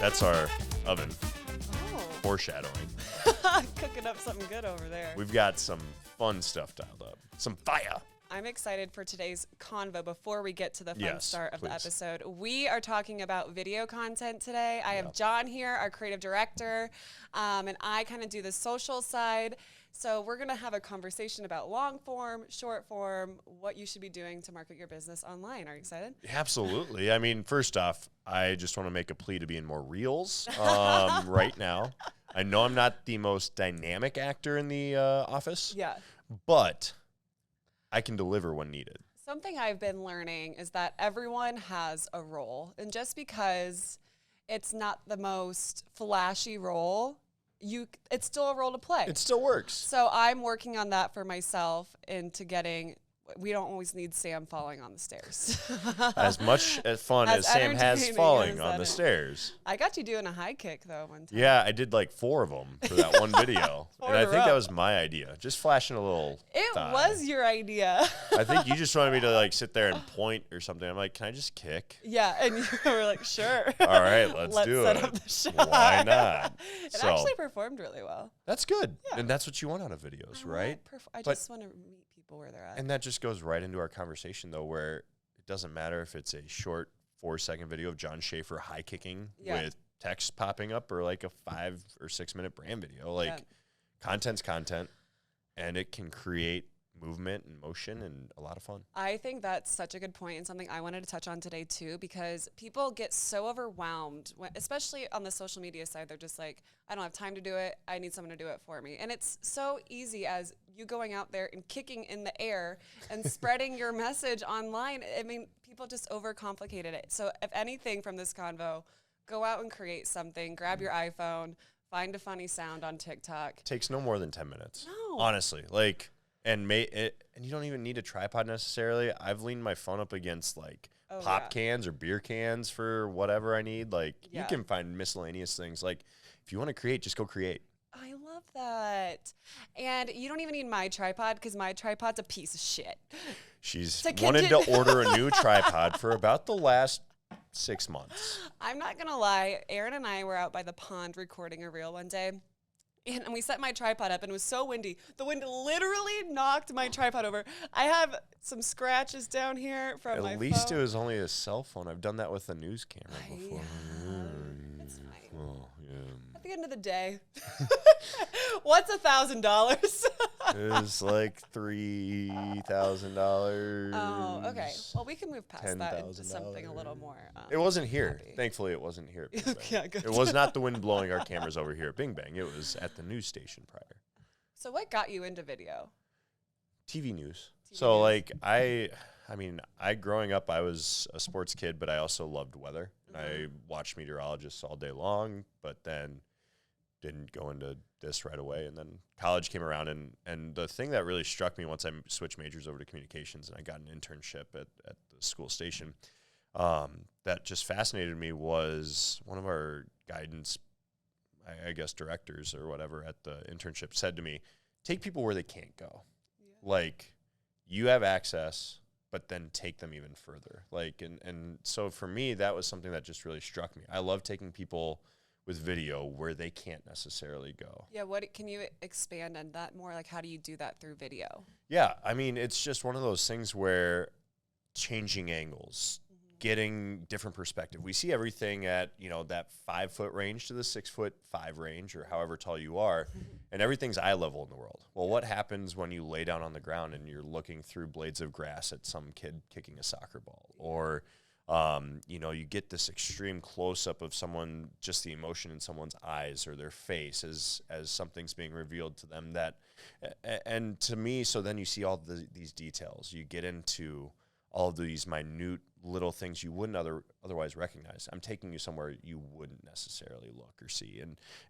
That's our oven. Oh. Foreshadowing. Cooking up something good over there. We've got some fun stuff dialed up. Some fire. I'm excited for today's convo. Before we get to the fun start of please. the episode, we are talking about video content today. I have John here, our creative director, and I kind of do the social side. So we're going to have a conversation about long form, short form, what you should be doing to market your business online. Are you excited? Absolutely. I mean, first off, I just want to make a plea to be in more reels right now. I know I'm not the most dynamic actor in the office. Yeah. But I can deliver when needed. Something I've been learning is that everyone has a role. And just because it's not the most flashy role, it's still a role to play. It still works. So I'm working on that for myself into getting, we don't always need Sam falling on the stairs. As much fun as Sam has falling on the stairs. I got you doing a high kick, though, one time. Yeah, I did like 4 of them for that one video. And I think that was my idea. Just flashing a little thigh. Was your idea. I think you just wanted me to like sit there and point or something. I'm like, can I just kick? Yeah, and you were like, sure. All right, let's do set it. Up the shot. Why not? It actually performed really well. That's good. Yeah. And that's what you want out of videos, right? I just want to meet people where they're at. And that just goes right into our conversation, though, where it doesn't matter if it's a short 4-second video of John Schaefer high kicking with text popping up or like a 5 or 6 minute brand video. Like content's content, and it can create movement and motion and a lot of fun. I think that's such a good point and something I wanted to touch on today too, because people get so overwhelmed, especially on the social media side. They're just like, I don't have time to do it. I need someone to do it for me. And it's so easy as you going out there and kicking in the air and spreading your message online. I mean, people just overcomplicated it. So if anything from this convo, go out and create something, grab your iPhone, find a funny sound on TikTok. Takes no more than 10 minutes. No. Honestly, like, and you don't even need a tripod necessarily. I've leaned my phone up against like pop cans or beer cans for whatever I need. Like you can find miscellaneous things. Like if you want to create, just go create. I love that. And you don't even need my tripod because my tripod's a piece of shit. She's wanted to order a new tripod for about the last 6 months. I'm not going to lie. Aaron and I were out by the pond recording a reel one day. And we set my tripod up, and it was so windy. The wind literally knocked my tripod over. I have some scratches down here from my phone. At least it was only a cell phone. I've done that with a news camera before. It's fine. Oh, yeah. At the end of the day, what's $1,000? It's like $3,000. Oh, okay. Well, we can move past that into $10,000. something a little more. It wasn't here. happy. Thankfully, it wasn't here. At Bing Bang. Yeah, good. It was not the wind blowing our cameras over here at Bing Bang. It was at the news station prior. So what got you into video? TV news. TV So, news. like, I growing up, I was a sports kid, but I also loved weather. I watched meteorologists all day long, but then didn't go into this right away. And then college came around, and the thing that really struck me once I switched majors over to communications and I got an internship at the school station, that just fascinated me was one of our guidance, I guess, directors or whatever at the internship said to me, take people where they can't go. Yeah. Like, you have access, but then take them even further. Like, and so for me, that was something that just really struck me. I love taking people with video where they can't necessarily go. Yeah, can you expand on that more? Like, how do you do that through video? Yeah, I mean, it's just one of those things where changing angles, getting different perspective. We see everything at, that 5-foot range to the 6'5" range or however tall you are, and everything's eye level in the world. Well, what happens when you lay down on the ground and you're looking through blades of grass at some kid kicking a soccer ball? Or you get this extreme close-up of someone, just the emotion in someone's eyes or their face as something's being revealed to them. And to me, so then you see all these details. You get into all of these minute little things you wouldn't otherwise recognize. I'm taking you somewhere you wouldn't necessarily look or see.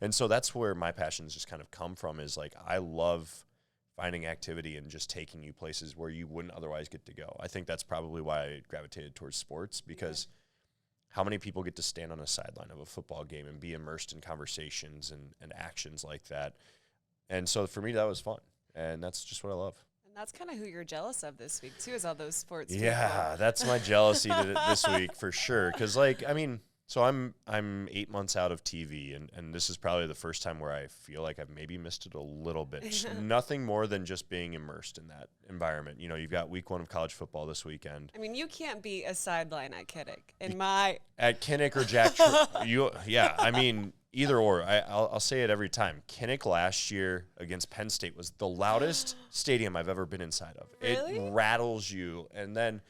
And so that's where my passions just kind of come from, is like, I love finding activity and just taking you places where you wouldn't otherwise get to go. I think that's probably why I gravitated towards sports, because how many people get to stand on a sideline of a football game and be immersed in conversations and actions like that? And so for me, that was fun. And that's just what I love. And that's kind of who you're jealous of this week, too, is all those sports Yeah, people. that's my jealousy this week for sure. Because, like, I mean, So I'm 8 months out of TV, and this is probably the first time where I feel like I've maybe missed it a little bit. Just nothing more than just being immersed in that environment. You know, you've got week 1 of college football this weekend. I mean, you can't be a sideline at Kinnick. At Kinnick or Jack, I mean, either or. I'll say it every time. Kinnick last year against Penn State was the loudest stadium I've ever been inside of. Really? It rattles you, and then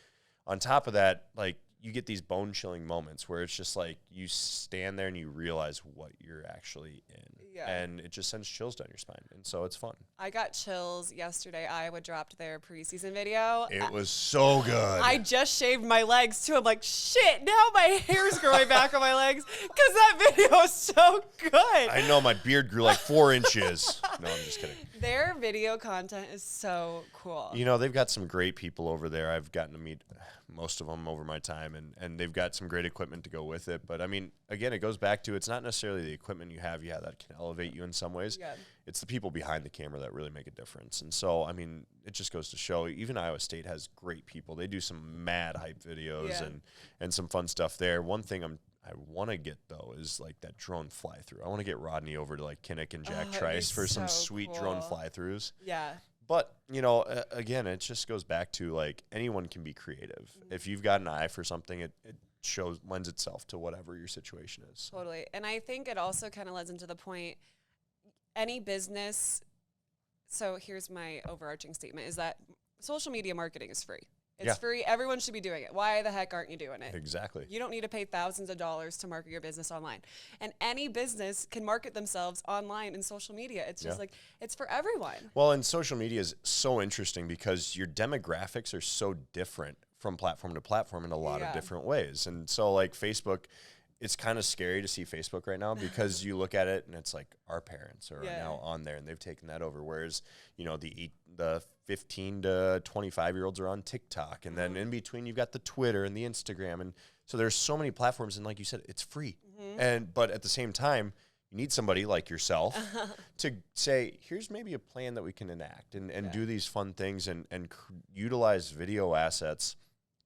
on top of that, like, you get these bone-chilling moments where it's just like you stand there and you realize what you're actually in. Yeah. And it just sends chills down your spine. And so it's fun. I got chills yesterday. Iowa dropped their preseason video. It was so good. I just shaved my legs, too. I'm like, shit, now my hair's growing back on my legs because that video is so good. I know, my beard grew like 4 inches. No, I'm just kidding. Their video content is so cool. You know, they've got some great people over there. I've gotten to meet most of them over my time, and they've got some great equipment to go with it. But, I mean, again, it goes back to it's not necessarily the equipment you have, that can elevate you in some ways. Yeah. It's the people behind the camera that really make a difference. And so, I mean, it just goes to show, even Iowa State has great people. They do some mad hype videos and some fun stuff there. One thing I want to get, though, is like that drone fly through. I want to get Rodney over to like Kinnick and Jack Trice for some sweet drone fly throughs. Yeah. But, you know, again, it just goes back to like anyone can be creative. If you've got an eye for something, it lends itself to whatever your situation is. Totally. And I think it also kind of leads into the point, any business, so here's my overarching statement, is that social media marketing is free. It's free. Everyone should be doing it. Why the heck aren't you doing it? Exactly. You don't need to pay thousands of dollars to market your business online. And any business can market themselves online in social media. It's just like, it's for everyone. Well, and social media is so interesting because your demographics are so different from platform to platform in a lot of different ways. And so like Facebook, it's kind of scary to see Facebook right now because you look at it and it's like our parents are now on there and they've taken that over. Whereas, you know, the 15 to 25-year-olds are on TikTok. And then in between, you've got the Twitter and the Instagram. And so there's so many platforms. And like you said, it's free. But at the same time, you need somebody like yourself to say, here's maybe a plan that we can enact and do these fun things and utilize video assets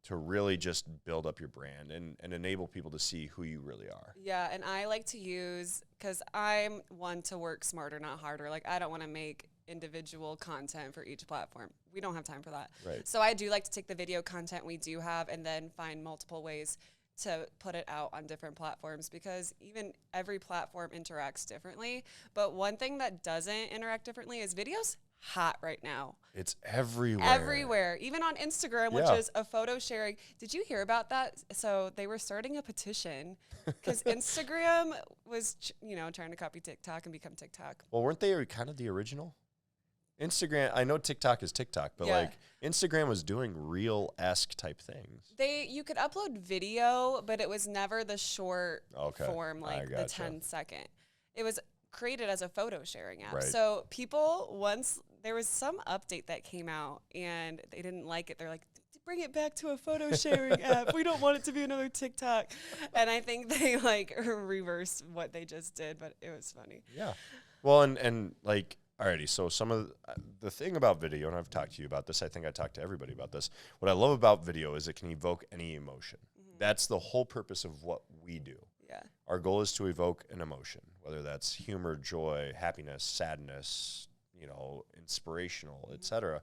to really just build up your brand and enable people to see who you really are. Yeah, and I like to use, because I'm one to work smarter, not harder. Like, I don't want to make individual content for each platform. We don't have time for that. Right. So I do like to take the video content we do have and then find multiple ways to put it out on different platforms, because even every platform interacts differently. But one thing that doesn't interact differently is videos. Hot right now. It's everywhere. Everywhere. Even on Instagram, which is a photo sharing. Did you hear about that? So they were starting a petition because Instagram was, trying to copy TikTok and become TikTok. Well, weren't they kind of the original? Instagram, I know TikTok is TikTok, but like Instagram was doing reel-esque type things. You could upload video, but it was never the short form, like the 10-second. It was created as a photo sharing app. Right. So people, once there was some update that came out and they didn't like it, they're like, bring it back to a photo sharing app. We don't want it to be another TikTok. And I think they like reversed what they just did, but it was funny. Yeah. Well, and like, alrighty, so some of the thing about video, and I've talked to you about this, I think I talked to everybody about this. What I love about video is it can evoke any emotion. That's the whole purpose of what we do. Yeah. Our goal is to evoke an emotion, whether that's humor, joy, happiness, sadness, inspirational, etc.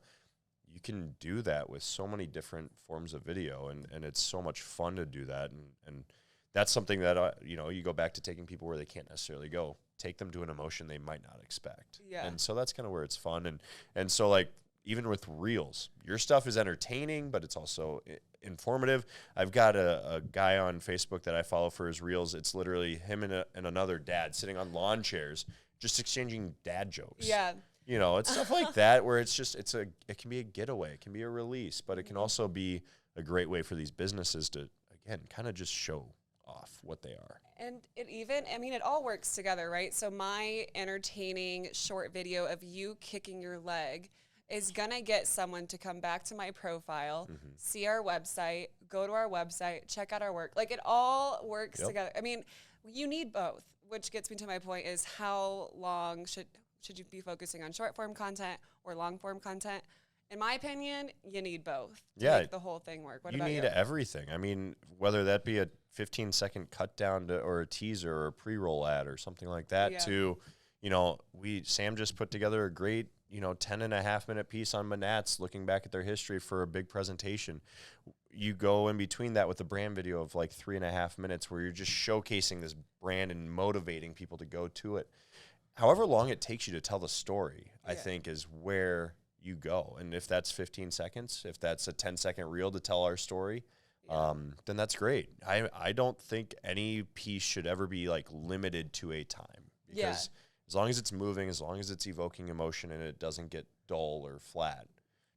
You can do that with so many different forms of video, and it's so much fun to do that. And that's something that, you go back to taking people where they can't necessarily go. Take them to an emotion they might not expect. Yeah. And so that's kind of where it's fun. And so, like, even with reels, your stuff is entertaining, but it's also informative. I've got a guy on Facebook that I follow for his reels. It's literally him and another dad sitting on lawn chairs, just exchanging dad jokes. Yeah. It's stuff like that where it's just, it can be a getaway. It can be a release, but it can also be a great way for these businesses to, again, kind of just show off what they are. And it all works together, right? So my entertaining short video of you kicking your leg is going to get someone to come back to my profile, see our website, go to our website, check out our work. Like, it all works together. I mean, you need both, which gets me to my point is how long should you be focusing on short form content or long form content? in my opinion, you need both to Yeah. make the whole thing work. What You about need you? everything. I mean, whether that be a 15-second cut down or a teaser or a pre-roll ad or something like that Yeah. to, Sam just put together a great, 10.5-minute piece on Manats looking back at their history for a big presentation. You go in between that with a brand video of like 3.5 minutes where you're just showcasing this brand and motivating people to go to it. However long it takes you to tell the story, I think, is where you go. And if that's 15 seconds, if that's a 10-second reel to tell our story, then that's great. I don't think any piece should ever be like limited to a time, because as long as it's moving, as long as it's evoking emotion and it doesn't get dull or flat,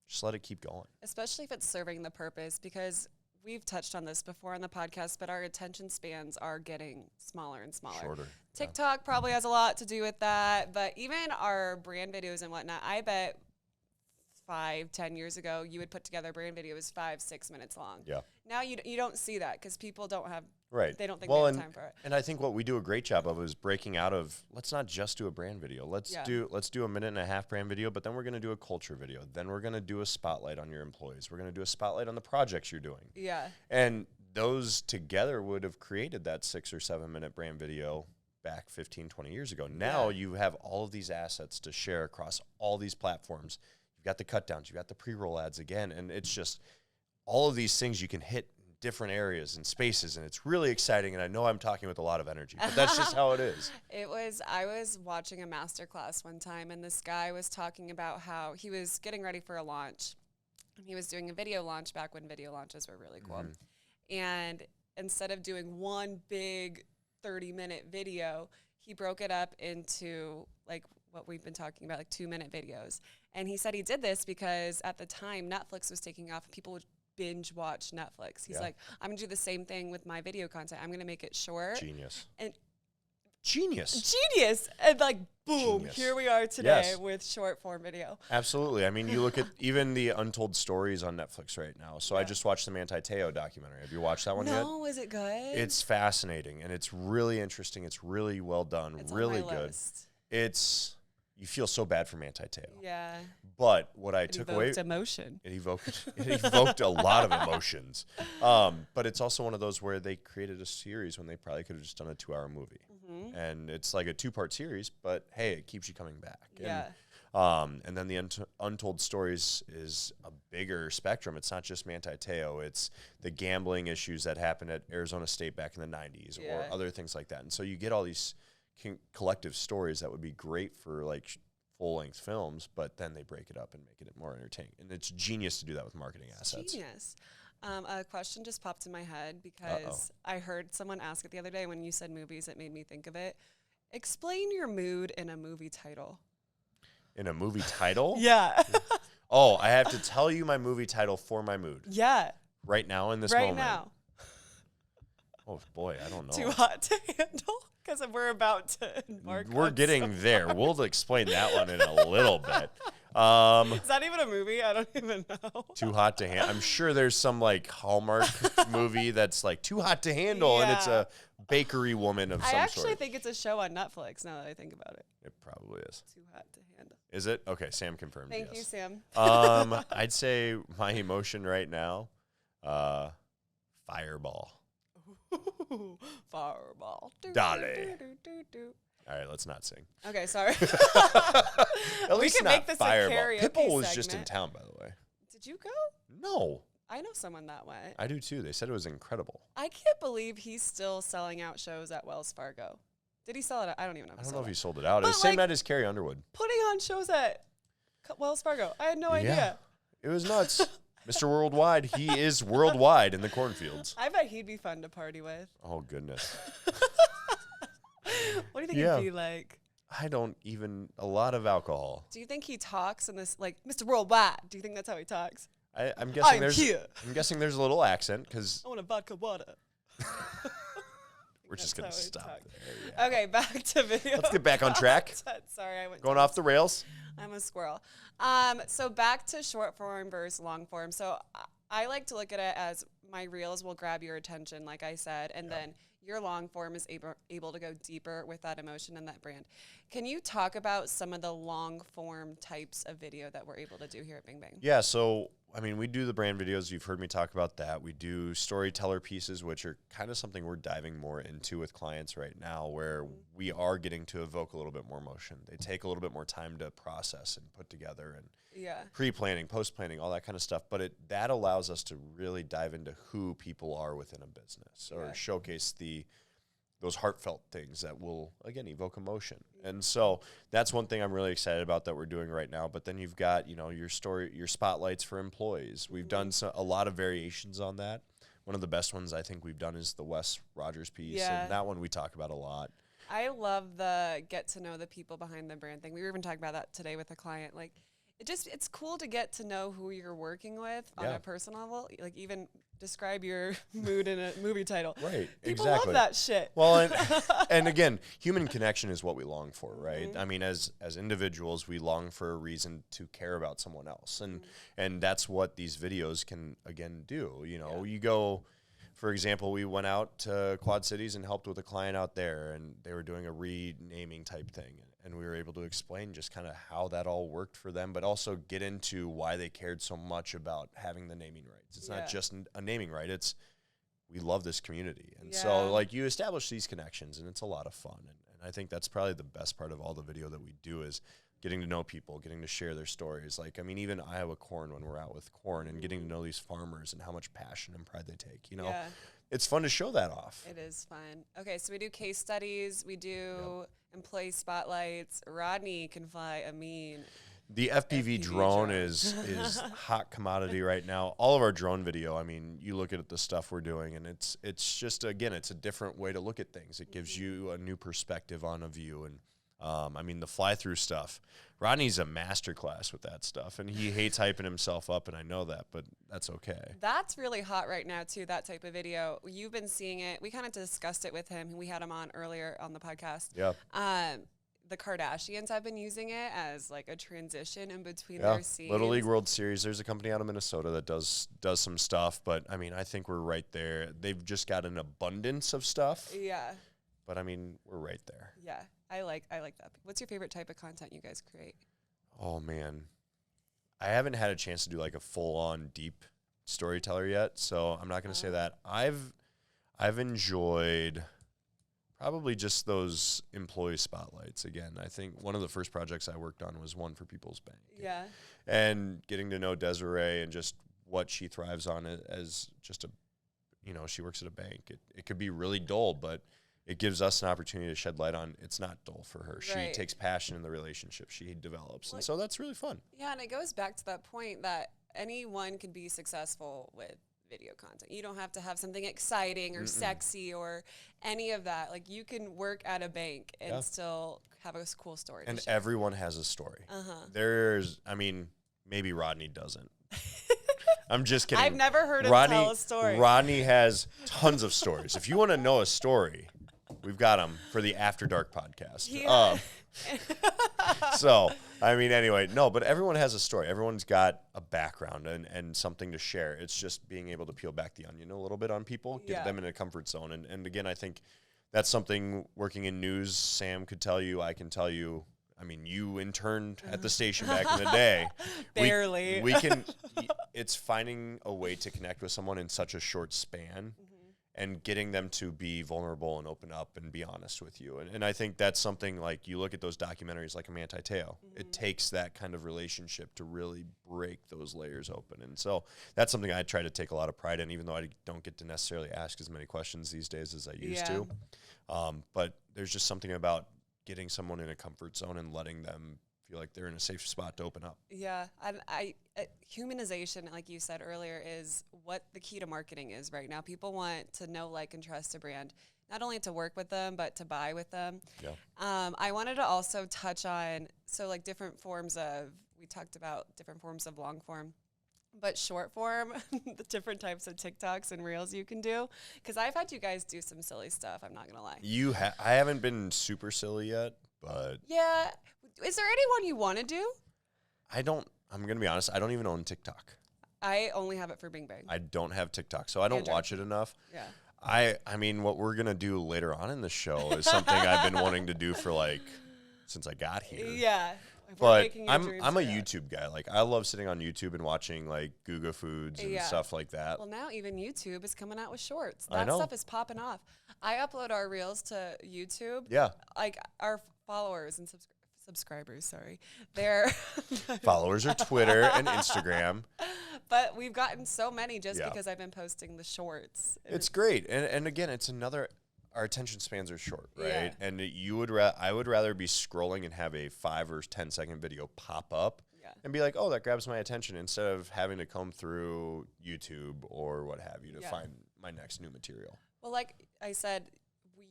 just let it keep going. Especially if it's serving the purpose, because we've touched on this before on the podcast, but our attention spans are getting smaller and smaller. Shorter. TikTok probably has a lot to do with that, but even our brand videos and whatnot, I bet 5-10 years ago, you would put together a brand video that was 5-6 minutes long. Yeah. Now you don't see that because people don't have, Right. they don't think they have time for it. And I think what we do a great job of is breaking out of, let's not just do a brand video. Let's do a 1.5-minute brand video, but then we're going to do a culture video. Then we're going to do a spotlight on your employees. We're going to do a spotlight on the projects you're doing. Yeah. And those together would have created that 6 or 7 minute brand video back 15, 20 years ago. Now you have all of these assets to share across all these platforms. You've got the cut downs, you've got the pre-roll ads again, and it's just all of these things you can hit in different areas and spaces, and it's really exciting, and I know I'm talking with a lot of energy, but that's just how it is. I was watching a masterclass one time, and this guy was talking about how he was getting ready for a launch, and he was doing a video launch back when video launches were really cool. And instead of doing one big 30-minute video, he broke it up into like what we've been talking about, like 2-minute videos. And he said he did this because at the time Netflix was taking off and people would binge watch Netflix. He's like, I'm gonna do the same thing with my video content. I'm gonna make it short. Genius. And Genius. And like, boom, Genius. Here we are today with short form video. Absolutely. I mean, you look at even the Untold Stories on Netflix right now. So I just watched the Manti Te'o documentary. Have you watched that one yet? No, is it good? It's fascinating, and it's really interesting. It's really well done, It's really on my good. list. You feel so bad for Manti Te'o. Yeah. But what I took away, emotion. it evoked a lot of emotions. But it's also one of those where they created a series when they probably could have just done a 2-hour movie. And it's like a 2-part series, but hey, it keeps you coming back. Yeah. And then the Untold Stories is a bigger spectrum. It's not just Manti Te'o. It's the gambling issues that happened at Arizona State back in the 90s or other things like that. And so you get all these collective stories that would be great for like full-length films, but then they break it up and make it more entertaining. And it's genius to do that with marketing assets. Genius. A question just popped in my head because I heard someone ask it the other day when you said movies. It made me think of it. Explain your mood in a movie title. In a movie title? Yeah. Oh, I have to tell you my movie title for my mood. Yeah. Right now in this right moment. now. Oh, boy, I don't know. Too hot to handle? Because we're about to embark We're on getting there. We'll explain that one in a little bit. Is that even a movie? I don't even know. Too Hot to Handle. I'm sure there's some like Hallmark movie that's like Too Hot to Handle, and it's a bakery woman of some sort. I actually think it's a show on Netflix now that I think about it. It probably is. Too hot to handle. Is it? Okay, Sam confirmed. Thank you, Sam. I'd say my emotion right now, Fireball. Fireball. Dale. All right, let's not sing. Okay, sorry. At least can not make this a Fireball. karaoke Pitbull was just in segment. town, by the way. Did you go? No, I know someone that went. I do too. They said it was incredible. I can't believe he's still selling out shows at Wells Fargo. Did he sell it? I don't even know. I don't know if he sold it out. It But, was the same like, night as Carrie Underwood. Putting on shows at Wells Fargo. I had no idea. It was nuts. Mr. Worldwide, he is worldwide in the cornfields. I bet he'd be fun to party with. Oh, goodness. What do you think he'd be like? I don't even, a lot of alcohol. Do you think he talks in this, like, Mr. Worldwide? Do you think that's how he talks? I'm guessing I'm there's here. I'm guessing there's a little accent because I want a vodka water. we're just going to stop talk. there. Yeah. Okay, back to video. Let's get back on track. Sorry, I went Going off the rails. I'm a squirrel. So back to short form versus long form. So I like to look at it as my reels will grab your attention, like I said, and then your long form is able to go deeper with that emotion and that brand. Can you talk about some of the long form types of video that we're able to do here at Bing Bang? Yeah, so I mean, we do the brand videos. You've heard me talk about that. We do storyteller pieces, which are kind of something we're diving more into with clients right now, where we are getting to evoke a little bit more emotion. They take a little bit more time to process and put together, and pre-planning, post-planning, all that kind of stuff. But that allows us to really dive into who people are within a business, or showcase those heartfelt things that will, again, evoke emotion. And so that's one thing I'm really excited about that we're doing right now. But then you've got, your spotlights for employees. We've done a lot of variations on that. One of the best ones I think we've done is the Wes Rogers piece. And that one we talk about a lot. I love the get to know the people behind the brand thing. We were even talking about that today with a client. Like, it's cool to get to know who you're working with on a personal level. Like, even describe your mood in a movie title. Right, People exactly. love that shit. Well, and again, human connection is what we long for, right? I mean, as individuals, we long for a reason to care about someone else. And that's what these videos can, again, do. You go, for example, we went out to Quad Cities and helped with a client out there, and they were doing a renaming type thing. And we were able to explain just kind of how that all worked for them, but also get into why they cared so much about having the naming rights. It's not just a naming right. It's, we love this community. And so, like, you establish these connections, and it's a lot of fun. And I think that's probably the best part of all the video that we do, is getting to know people, getting to share their stories. Like, I mean, even Iowa corn, when we're out with corn, and getting to know these farmers and how much passion and pride they take, it's fun to show that off. It is fun. Okay, so we do case studies. We do employee spotlights. Rodney can fly a mean. The FPV drone is hot commodity right now. All of our drone video, I mean, you look at the stuff we're doing, and it's just, again, it's a different way to look at things. It gives you a new perspective on a view. And I mean, the fly-through stuff, Rodney's a masterclass with that stuff, and he hates hyping himself up, and I know that, but that's okay. That's really hot right now, too, that type of video. You've been seeing it. We kind of discussed it with him. We had him on earlier on the podcast. Yeah. The Kardashians have been using it as like a transition in between their scenes. Little League World Series. There's a company out of Minnesota that does some stuff, but I mean, I think we're right there. They've just got an abundance of stuff. Yeah. But I mean, we're right there. Yeah. I like that. What's your favorite type of content you guys create? Oh man. I haven't had a chance to do like a full-on deep storyteller yet, so I'm not going to say that. I've enjoyed probably just those employee spotlights. Again, I think one of the first projects I worked on was one for People's Bank. Yeah. And getting to know Desiree and just what she thrives on as just she works at a bank. It could be really dull, but it gives us an opportunity to shed light on it's not dull for her. Right. She takes passion in the relationship she develops. And so that's really fun. Yeah, and it goes back to that point that anyone can be successful with video content. You don't have to have something exciting or sexy or any of that. Like, you can work at a bank and still have a cool story. And everyone has a story. Maybe Rodney doesn't. I'm just kidding. I've never heard him tell a story. Rodney has tons of stories. If you want to know a story, we've got him for the After Dark podcast. Yeah. So, I mean, anyway, no, but everyone has a story. Everyone's got a background and something to share. It's just being able to peel back the onion a little bit on people, get them in a comfort zone. And again, I think that's something working in news, Sam could tell you, I can tell you. I mean, you interned at the station back in the day. Barely. It's finding a way to connect with someone in such a short span and getting them to be vulnerable and open up and be honest with you. And I think that's something, like, you look at those documentaries like Manti Te'o. It takes that kind of relationship to really break those layers open. And so that's something I try to take a lot of pride in, even though I don't get to necessarily ask as many questions these days as I used to. But there's just something about getting someone in a comfort zone and letting them feel like they're in a safe spot to open up. Yeah. Humanization, like you said earlier, is what the key to marketing is right now. People want to know, like, and trust a brand, not only to work with them, but to buy with them. Yeah. I wanted to also touch on, we talked about different forms of long form, but short form, the different types of TikToks and Reels you can do. Because I've had you guys do some silly stuff, I'm not going to lie. I haven't been super silly yet, but... Yeah. Is there anyone you want to do? I'm going to be honest, I don't even own TikTok. I only have it for Bing Bang. I don't have TikTok, so I don't watch it enough. Yeah. I mean, what we're gonna do later on in the show is something I've been wanting to do for since I got here. Yeah. But I'm a YouTube guy. Like, I love sitting on YouTube and watching like Guga Foods and stuff like that. Well, now even YouTube is coming out with shorts. I That know. stuff is popping off. I upload our reels to YouTube. Yeah. Like our followers and subscribers, sorry. They're Followers are Twitter and Instagram. But we've gotten so many just because I've been posting the shorts. It's great. And again, it's our attention spans are short, right? Yeah. And I would rather be scrolling and have a 5 or 10-second video pop up and be like, oh, that grabs my attention, instead of having to come through YouTube or what have you to find my next new material. Well, like I said,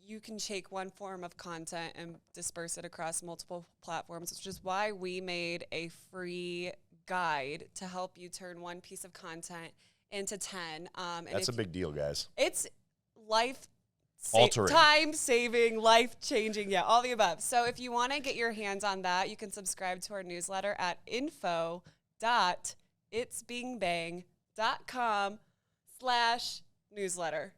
you can take one form of content and disperse it across multiple platforms, which is why we made a free guide to help you turn one piece of content into 10. That's a big deal, guys. It's altering, time-saving, life-changing, all the above. So if you want to get your hands on that, you can subscribe to our newsletter at info.itsbeingBang.com/newsletter.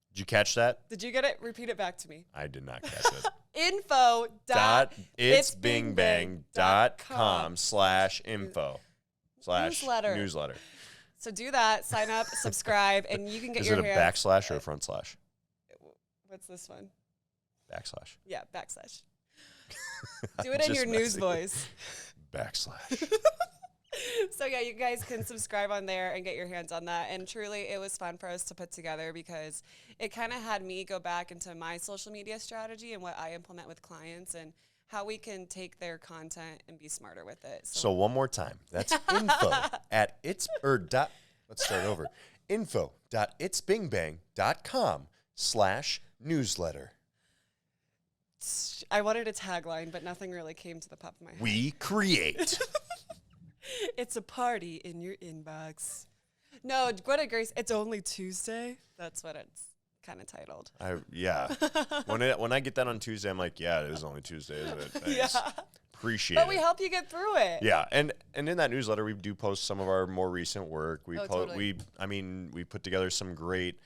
Did you catch that? Did you get it? Repeat it back to me. I did not catch it. info.itsbeingBang.com/info/newsletter. So do that, sign up, subscribe, and you can get Is your it a backslash or a front slash? What's this one? Backslash. Yeah, backslash. Do it in your news voice. Backslash. So yeah, you guys can subscribe on there and get your hands on that. And truly, it was fun for us to put together because it kind of had me go back into my social media strategy and what I implement with clients and how we can take their content and be smarter with it. So one more time. That's let's start over. info.itsbingbang.com/newsletter. I wanted a tagline, but nothing really came to the top of my head. We create. It's a party in your inbox. No, Gwetta Grace, it's only Tuesday. That's what it's kind of titled. When I get that on Tuesday, I'm like, yeah, it is only Tuesday, isn't it? Thanks. Yeah. Appreciate it. But we help you get through it. Yeah, and in that newsletter, we do post some of our more recent work. We totally. we put together some great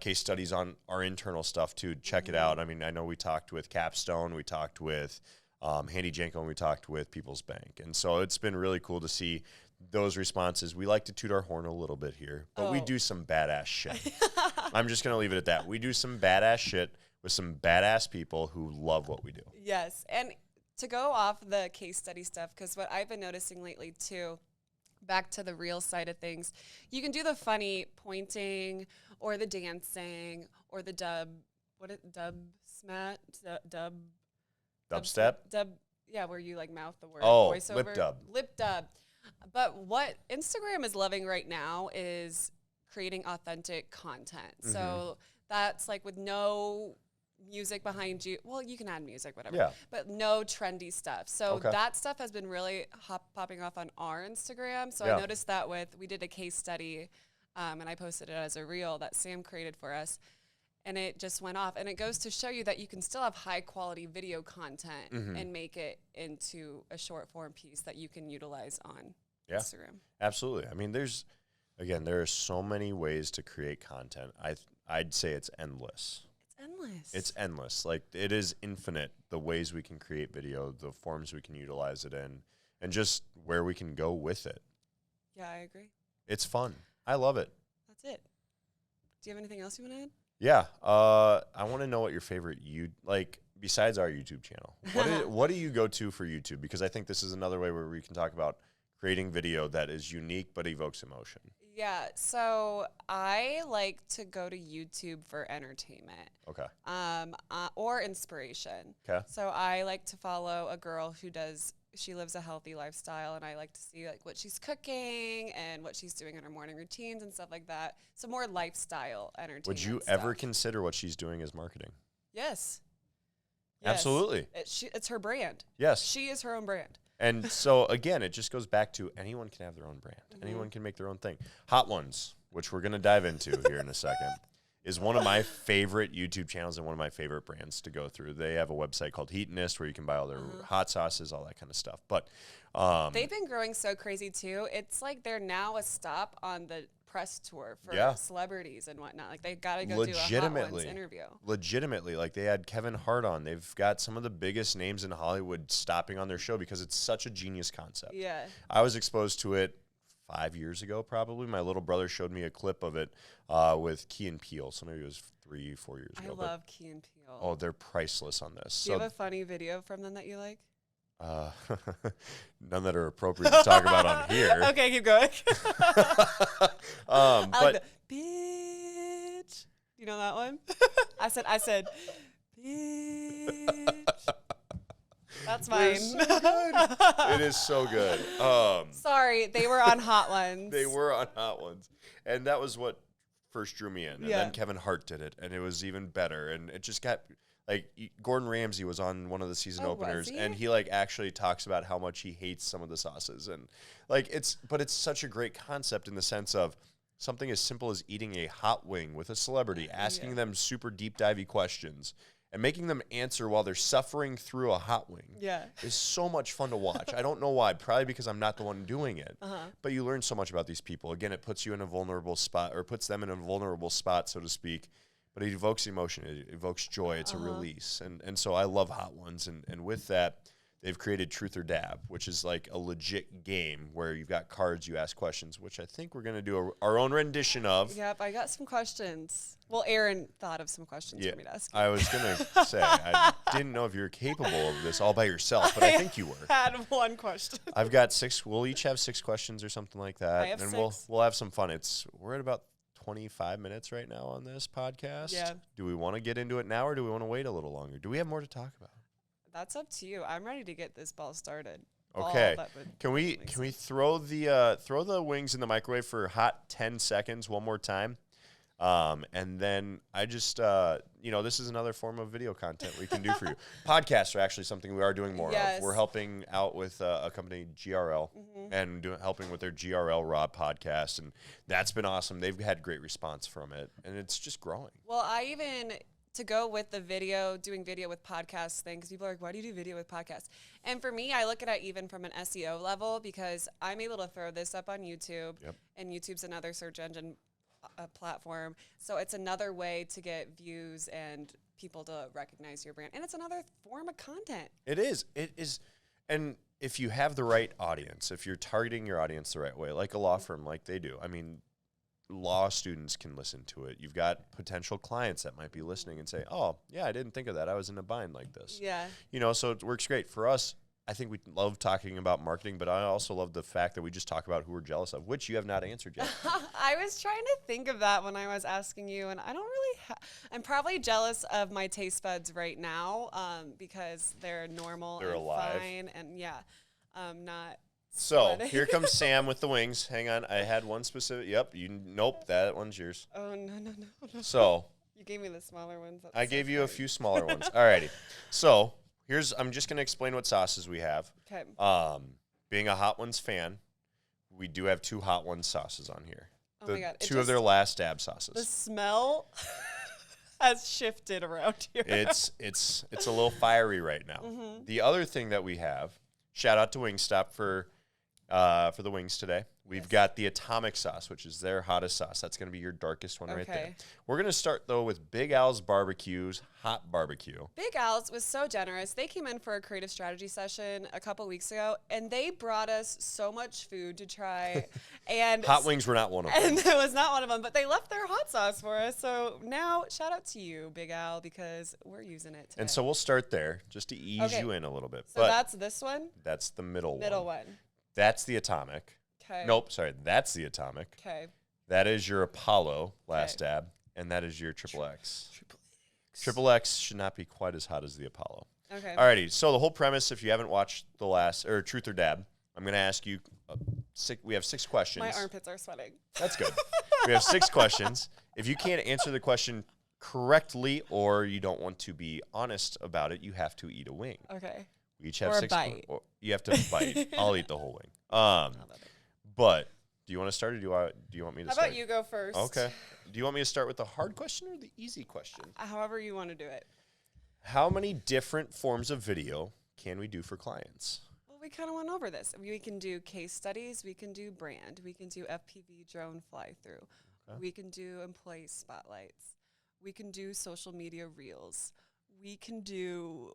case studies on our internal stuff too. Check it out. I mean, I know we talked with Capstone, we talked with Handy Janko, and we talked with People's Bank, and so it's been really cool to see those responses. We like to toot our horn a little bit here, but we do some badass shit. I'm just gonna leave it at that. We do some badass shit with some badass people who love what we do. Yes, and to go off the case study stuff, because what I've been noticing lately too, back to the real side of things, you can do the funny pointing or the dancing or the Dubstep? Where you like mouth the word voiceover. Lip dub. But what Instagram is loving right now is creating authentic content. So that's like with no music behind you. Well, you can add music, whatever. Yeah. But no trendy stuff. So that stuff has been really popping off on our Instagram. So I noticed that we did a case study, and I posted it as a reel that Sam created for us. And it just went off. And it goes to show you that you can still have high quality video content and make it into a short form piece that you can utilize on Instagram. Absolutely. I mean, there are so many ways to create content. I'd say it's endless. It's endless. Like, it is infinite, the ways we can create video, the forms we can utilize it in, and just where we can go with it. Yeah, I agree. It's fun. I love it. That's it. Do you have anything else you want to add? Yeah. I want to know what your favorite, besides our YouTube channel, what do you go to for YouTube? Because I think this is another way where we can talk about creating video that is unique but evokes emotion. Yeah, so I like to go to YouTube for entertainment. Okay. Or inspiration. Okay. So I like to follow a girl she lives a healthy lifestyle, and I like to see like what she's cooking and what she's doing in her morning routines and stuff like that. So more lifestyle entertainment. Would you ever consider what she's doing as marketing? Yes. Absolutely. It's her brand. Yes. She is her own brand. And so, again, it just goes back to anyone can have their own brand. Anyone can make their own thing. Hot Ones, which we're going to dive into here in a second, is one of my favorite YouTube channels and one of my favorite brands to go through. They have a website called Heatonist where you can buy all their hot sauces, all that kind of stuff. But they've been growing so crazy, too. It's like they're now a stop on the press tour for celebrities and whatnot. Like they got to go do a Hot Ones interview. Legitimately, like they had Kevin Hart on. They've got some of the biggest names in Hollywood stopping on their show because it's such a genius concept. Yeah. I was exposed to it 5 years ago, probably. My little brother showed me a clip of it with Key and Peele. So maybe it was 3-4 years ago. I love Key and Peele. Oh, they're priceless on this. Do you have a funny video from them that you like? None that are appropriate to talk about on here. Okay, keep going. But like the, bitch. You know that one? I said, bitch. That's mine. So good. It is so good. Sorry, they were on Hot Ones. They were on Hot Ones. And that was what first drew me in. And then Kevin Hart did it, and it was even better. And it just got, like, Gordon Ramsay was on one of the season openers, and he, like, actually talks about how much he hates some of the sauces. And, like, it's such a great concept in the sense of something as simple as eating a hot wing with a celebrity, asking them super deep divey questions, and making them answer while they're suffering through a hot wing is so much fun to watch. I don't know why. Probably because I'm not the one doing it. But you learn so much about these people. Again, it puts you in a vulnerable spot, or puts them in a vulnerable spot, so to speak. But it evokes emotion. It evokes joy. It's a release. And so I love Hot Ones. And with that, they've created Truth or Dab, which is like a legit game where you've got cards, you ask questions, which I think we're going to do our own rendition of. Yep, I got some questions. Well, Aaron thought of some questions for me to ask. I was going to say, I didn't know if you were capable of this all by yourself, but I think you were. I had one question. I've got 6. We'll each have 6 questions or something like that. I have and 6. we'll have some fun. We're at about 25 minutes right now on this podcast. Yeah. Do we want to get into it now, or do we want to wait a little longer? Do we have more to talk about? That's up to you. I'm ready to get this ball started. Okay. Can we throw the wings in the microwave for hot 10 seconds one more time? And then I just, this is another form of video content we can do for you. Podcasts are actually something we are doing more of. We're helping out with a company, GRL, and helping with their GRL Raw podcast. And that's been awesome. They've had great response from it, and it's just growing. Well, to go with the doing video with podcasts thing, because people are like, why do you do video with podcasts? And for me, I look at it even from an SEO level, because I'm able to throw this up on YouTube, and YouTube's another search engine platform. So it's another way to get views and people to recognize your brand. And it's another form of content. It is. And if you have the right audience, if you're targeting your audience the right way, like a law firm, like they do, I mean, law students can listen to it. You've got potential clients that might be listening and say, oh, yeah, I didn't think of that. I was in a bind like this. Yeah. So it works great. For us, I think we love talking about marketing, but I also love the fact that we just talk about who we're jealous of, which you have not answered yet. I was trying to think of that when I was asking you, and I don't really I'm probably jealous of my taste buds right now because they're normal they're and alive. Fine, and not... So here comes Sam with the wings. Hang on, I had one specific. Yep, nope, that one's yours. Oh no. So you gave me the smaller ones. I gave you a few smaller ones. Alrighty. So I'm just gonna explain what sauces we have. Okay. Being a Hot Ones fan, we do have 2 Hot Ones sauces on here. Oh my God! 2 of their last dab sauces. The smell has shifted around here. It's a little fiery right now. Mm-hmm. The other thing that we have, shout out to Wingstop for the wings today. We've got the Atomic sauce, which is their hottest sauce. That's going to be your darkest one right there. We're going to start, though, with Big Al's Barbecue's Hot Barbecue. Big Al's was so generous. They came in for a creative strategy session a couple weeks ago, and they brought us so much food to try. And hot wings were not one of them. And it was not one of them, but they left their hot sauce for us. So now, shout out to you, Big Al, because we're using it today. And so we'll start there, just to ease you in a little bit. So that's this one? That's the middle one. Middle one. That's the Atomic. Okay. Nope, sorry. That's the Atomic. Okay. That is your Apollo last dab, and that is your Triple X. Triple X should not be quite as hot as the Apollo. Okay. Alrighty. So the whole premise, if you haven't watched the last Truth or Dab, I'm going to ask you. We have 6 questions. My armpits are sweating. That's good. We have 6 questions. If you can't answer the question correctly, or you don't want to be honest about it, you have to eat a wing. Okay. We each have or 6. A bite. You have to bite. I'll eat the whole wing. But do you want to start, or do you want me to How start? about you go first? Okay. Do you want me to start with the hard question or the easy question? However you want to do it. How many different forms of video can we do for clients? Well, we kind of went over this. We can do case studies. We can do brand. We can do FPV drone fly through. Okay. We can do employee spotlights. We can do social media reels. We can do.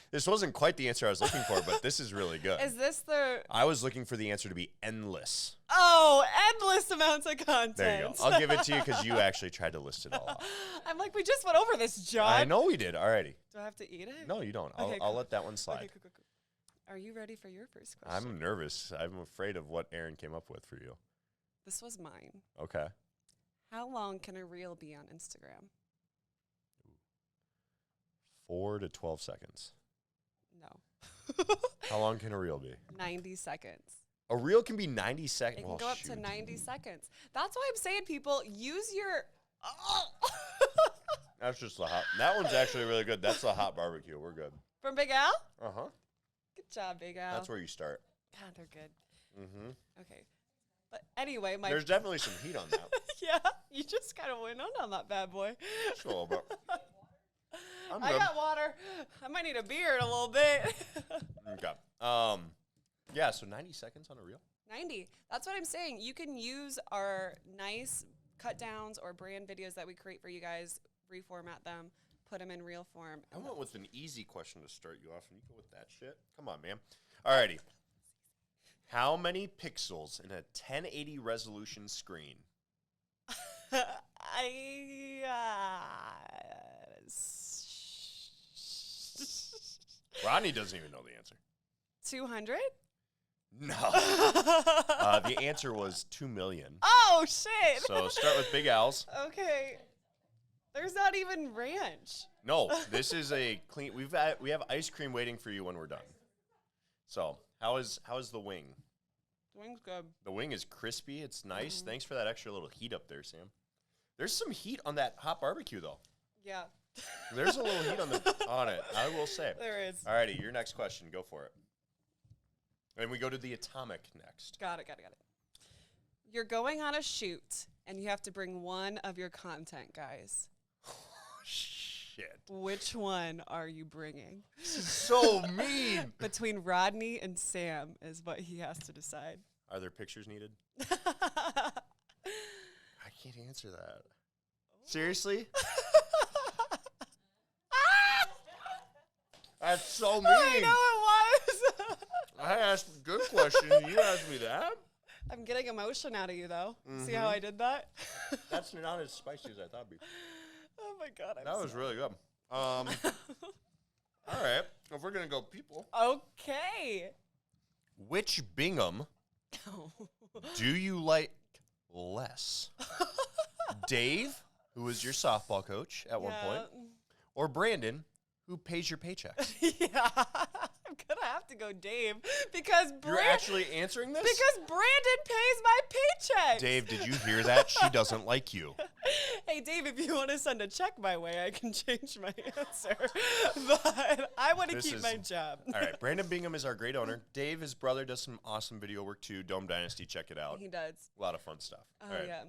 This wasn't quite the answer I was looking for, but this is really good. Is this the? I was looking for the answer to be endless. Oh, endless amounts of content. There you go. I'll give it to you because you actually tried to list it all out. I'm like, we just went over this, John. I know we did. Alrighty. Do I have to eat it? No, you don't. Okay, I'll cool. let that one slide. Okay, cool. Are you ready for your first question? I'm nervous. I'm afraid of what Aaron came up with for you. This was mine. Okay. How long can a reel be on Instagram? 4 to 12 seconds. No. How long can a reel be? 90 seconds. A reel can be 90 seconds. It can go up to 90 seconds. That's why I'm saying, people, use your. That's just the hot. That one's actually really good. That's the hot barbecue. We're good. From Big Al? Uh-huh. Good job, Big Al. That's where you start. God, they're good. Mm-hmm. Okay. But anyway, There's definitely some heat on that. Yeah, you just kind of went on that bad boy. Just a little bit. I'm I good. got water. I might need a beer in a little bit. Okay. Yeah, so 90 seconds on a reel? 90. That's what I'm saying. You can use our nice cut downs or brand videos that we create for you guys, reformat them, put them in reel form. I went with an easy question to start you off, and you go with that shit? Come on, man. Alrighty. How many pixels in a 1080 resolution screen? Rodney doesn't even know the answer. 200? No. The answer was 2 million. Oh, shit. So start with Big Al's. Okay. There's not even ranch. No, this is a clean. We have ice cream waiting for you when we're done. So how is the wing? The wing's good. The wing is crispy. It's nice. Thanks for that extra little heat up there, Sam. There's some heat on that hot barbecue though. Yeah. There's a little heat on it. I will say. There is. Alrighty, your next question. Go for it. And we go to the atomic next. Got it. You're going on a shoot, and you have to bring one of your content guys. Shit. Which one are you bringing? This is so mean. Between Rodney and Sam is what he has to decide. Are there pictures needed? I can't answer that. Seriously? That's so mean. I know it was. I asked a good question, and you asked me that? I'm getting emotion out of you, though. See how I did that? That's not as spicy as I thought it'd be. Oh, my God. That was really good. All right. If we're going to go people. Okay. Which Bingham do you like less? Dave, who was your softball coach at one point, or Brandon, who pays your paychecks? Yeah. I'm going to have to go Dave because You're actually answering this? Because Brandon pays my paycheck. Dave, did you hear that? She doesn't like you. Hey, Dave, if you want to send a check my way, I can change my answer. But I want to keep my job. All right. Brandon Bingham is our great owner. Dave, his brother, does some awesome video work too. Dome Dynasty, check it out. He does. A lot of fun stuff. Oh, All right. yeah.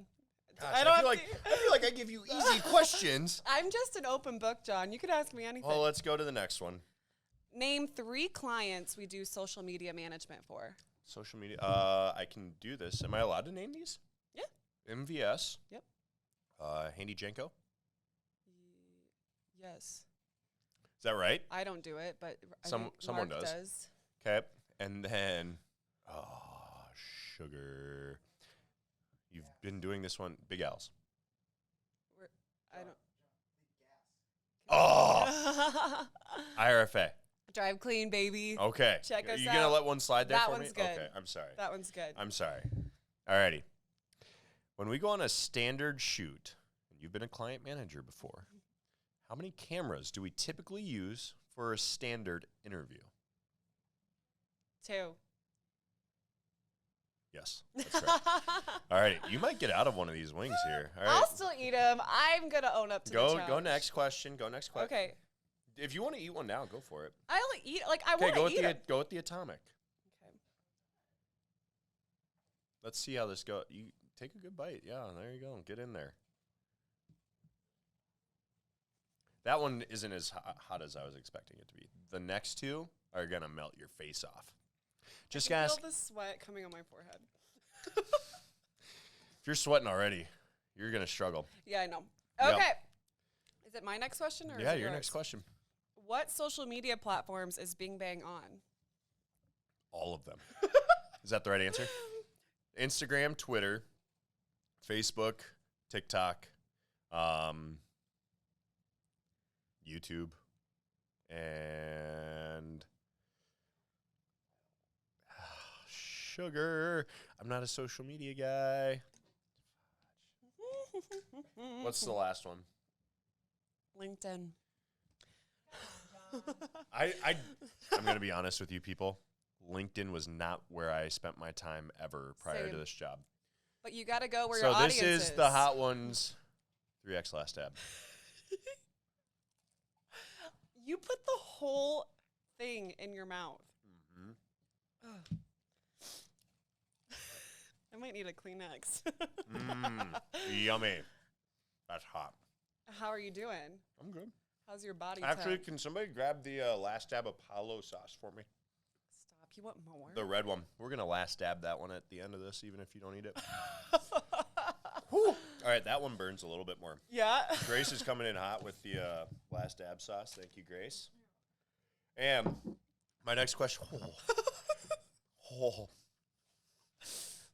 Gosh, I feel like I give you easy questions. I'm just an open book, John. You could ask me anything. Well, let's go to the next one. Name 3 clients we do social media management for. Social media. I can do this. Am I allowed to name these? Yeah. MVS. Yep. Handy Jenko. Yes. Is that right? I don't do it, but Someone Mark does. Okay. And then, sugar. You've been doing this one. Big Al's. I don't. Oh! IRFA. Drive clean, baby. Okay. Check us You gonna out. let one slide there That for one's me? good. Okay, I'm sorry. That one's good. I'm sorry. Alrighty. When we go on a standard shoot, and you've been a client manager before, how many cameras do we typically use for a standard interview? 2. Yes, that's right. Alrighty, you might get out of one of these wings here. All right. I'll still eat them. I'm gonna own up to the challenge. Go next question. Go next question. Okay. If you want to eat one now, go for it. I'll eat. Like I Okay, want to eat them. go with the atomic. Okay. Let's see how this goes. You take a good bite. Yeah, there you go. Get in there. That one isn't as hot as I was expecting it to be. The next 2 are gonna melt your face off. Just I can ask. feel the sweat coming on my forehead. If you're sweating already, you're going to struggle. Yeah, I know. Yep. Okay. Is it my next question or is Yeah, it your yours? next question. What social media platforms is Bing Bang on? All of them. Is that the right answer? Instagram, Twitter, Facebook, TikTok, YouTube, and sugar. I'm not a social media guy. What's the last one? LinkedIn. I'm going to be honest with you people. LinkedIn was not where I spent my time ever prior to Same. this job. But you got to go where your So audience this is the Hot Ones 3X last tab. You put the whole thing in your mouth. Mm-hmm. I might need a Kleenex. Yummy. That's hot. How are you doing? I'm good. How's your body Actually, temp? can somebody grab the last dab Apollo sauce for me? Stop. You want more? The red one. We're going to last dab that one at the end of this, even if you don't eat it. Whew. All right, that one burns a little bit more. Yeah. Grace is coming in hot with the last dab sauce. Thank you, Grace. And my next question.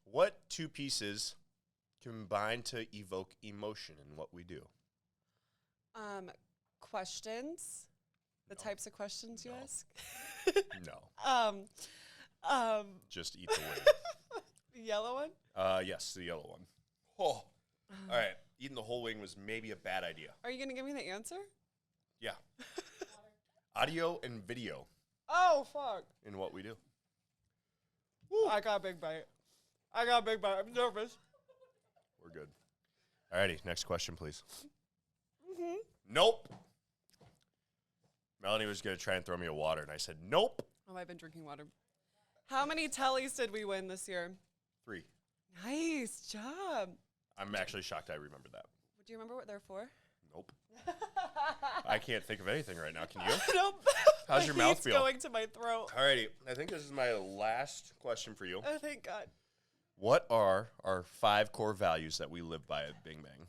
What two pieces combine to evoke emotion in what we do? Questions. The No. types of questions you No. ask. No. Just eat the wing. The yellow one. Yes, the yellow one. Oh. All right. Eating the whole wing was maybe a bad idea. Are you gonna give me the answer? Yeah. Audio and video Oh fuck! in what we do. I got a big bite. I'm nervous. We're good. Alrighty, next question, please. Mm-hmm. Nope. Melanie was going to try and throw me a water, and I said, nope. Oh, I've been drinking water. How many tellies did we win this year? 3. Nice job. I'm actually shocked I remember that. Do you remember what they're for? Nope. I can't think of anything right now. Can you? Nope. How's your mouth It's feel? going to my throat. Alrighty, I think this is my last question for you. Oh, thank God. What are our 5 core values that we live by at Bing Bang?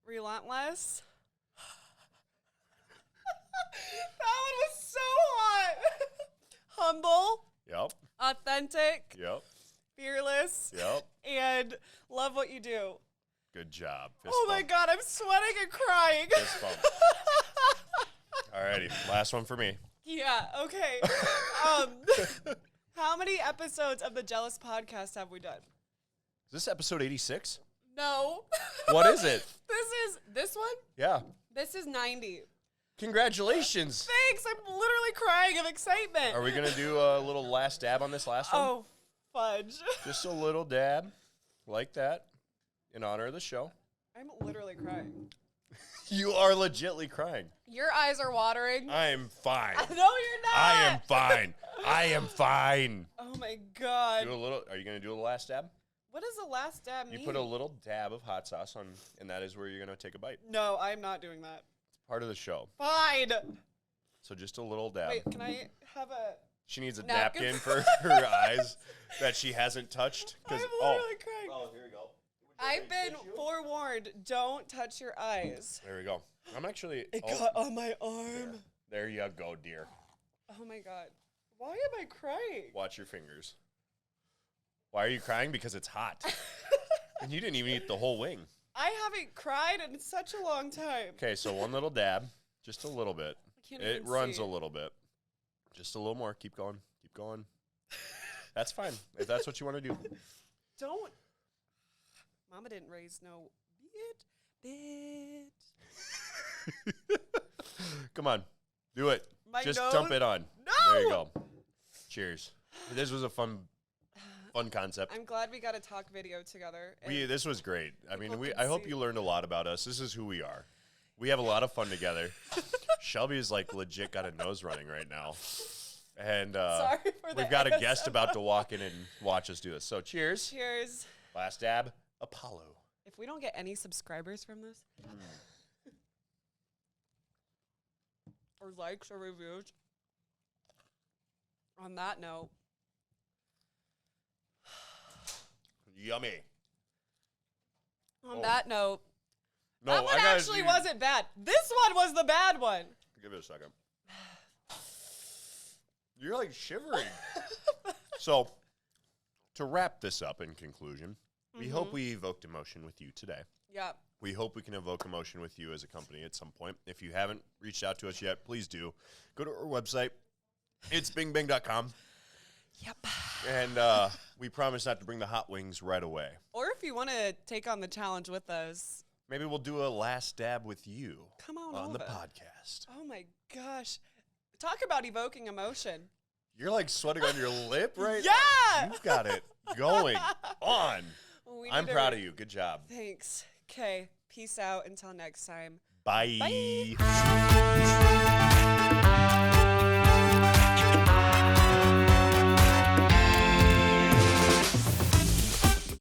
Relentless. That one was so hot. Humble. Yep. Authentic. Yep. Fearless. Yep. And love what you do. Good job. Fist Oh my bump. God, I'm sweating and crying. Fist bump. Alrighty, last one for me. Yeah, okay. How many episodes of the Jealous podcast have we done? Is this episode 86? No. What is it? This one? Yeah. This is 90. Congratulations. Thanks, I'm literally crying of excitement. Are we going to do a little last dab on this last one? Oh, fudge. Just a little dab like that in honor of the show. I'm literally crying. You are legitly crying. Your eyes are watering. I'm fine. No, you're not. I am fine. I am fine. Oh my God. Do a little. Are you going to do a last dab? What does the last dab mean? You put a little dab of hot sauce on, and that is where you're going to take a bite. No, I'm not doing that. It's part of the show. Fine. So just a little dab. Wait, can I have a... She needs a napkin? napkin for her eyes that she hasn't touched. I'm 'cause- literally crying. Oh, here we go. I've been forewarned. Don't touch your eyes. There we go. I'm actually. It got on my arm. There you go, dear. Oh my God. Why am I crying? Watch your fingers. Why are you crying? Because it's hot. And you didn't even eat the whole wing. I haven't cried in such a long time. Okay, so one little dab. Just a little bit. I can't It even runs see. a little bit. Just a little more. Keep going. Keep going. That's fine. If that's what you want to do. Don't. Mama didn't raise no bitch. Come on. Do it. My Just nose? dump it on. No! There you go. Cheers. This was a fun concept. I'm glad we got a talk video together. This was great. I mean, people can I hope see. you learned a lot about us. This is who we are. We have a lot of fun together. Shelby is like legit got a nose running right now. And Sorry for we've the got a ASMR. guest about to walk in and watch us do this. So cheers. Cheers. Last dab, Apollo. If we don't get any subscribers from this, or likes or reviews, on that note, Yummy. On that note, No, that one actually wasn't bad. This one was the bad one. Give it a second. You're like shivering. So, to wrap this up in conclusion, we hope we evoked emotion with you today. Yeah. We hope we can evoke emotion with you as a company at some point. If you haven't reached out to us yet, please do. Go to our website. It's bingbing.com. Yep. And we promise not to bring the hot wings right away. Or if you want to take on the challenge with us. Maybe we'll do a last dab with you. Come on the over. podcast. Oh, my gosh. Talk about evoking emotion. You're like sweating on your lip right Yeah! now. You've got it going on. I'm proud of you. Good job. Thanks. Okay. Peace out. Until next time. Bye. Bye.